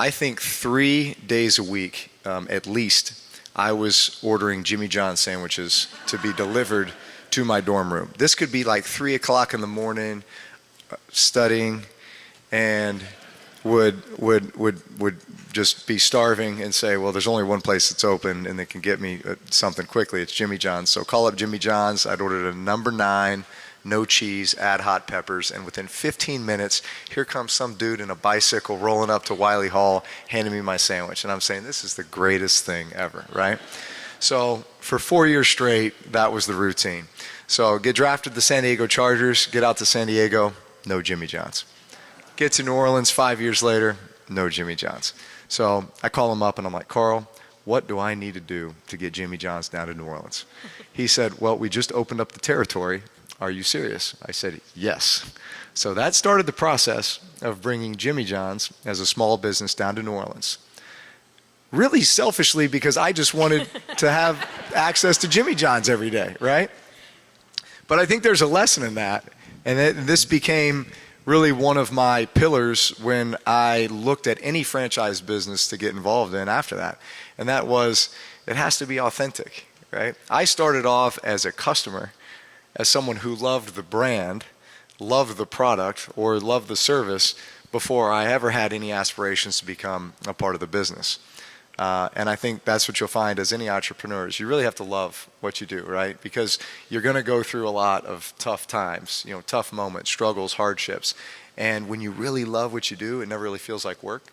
I think 3 days a week, at least, I was ordering Jimmy John's sandwiches to be delivered to my dorm room. This could be like 3 o'clock in the morning, studying, and would just be starving and say, well, there's only one place that's open and that can get me something quickly. It's Jimmy John's. So call up Jimmy John's. I'd ordered a number 9, no cheese, add hot peppers, and within 15 minutes, here comes some dude in a bicycle rolling up to Wiley Hall, handing me my sandwich. And I'm saying, this is the greatest thing ever, right? So for 4 years straight, that was the routine. So get drafted to the San Diego Chargers, get out to San Diego, no Jimmy John's. Get to New Orleans 5 years later, no Jimmy John's. So I call him up and I'm like, Carl, what do I need to do to get Jimmy John's down to New Orleans? He said, well, we just opened up the territory. Are you serious? I said, yes. So that started the process of bringing Jimmy John's as a small business down to New Orleans. Really selfishly, because I just wanted to have access to Jimmy John's every day, right? But I think there's a lesson in that. And this became really one of my pillars when I looked at any franchise business to get involved in after that. And that was, it has to be authentic, right? I started off as a customer, as someone who loved the brand, loved the product, or loved the service before I ever had any aspirations to become a part of the business. And I think that's what you'll find as any entrepreneurs. You really have to love what you do, right? Because you're going to go through a lot of tough times, tough moments, struggles, hardships. And when you really love what you do, it never really feels like work.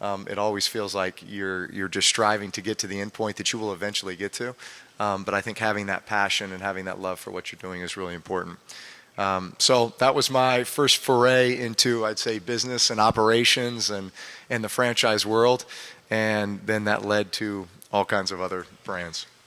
It always feels like you're just striving to get to the end point that you will eventually get to. But I think having that passion and having that love for what you're doing is really important. So that was my first foray into, I'd say, business and operations and the franchise world. And then that led to all kinds of other brands.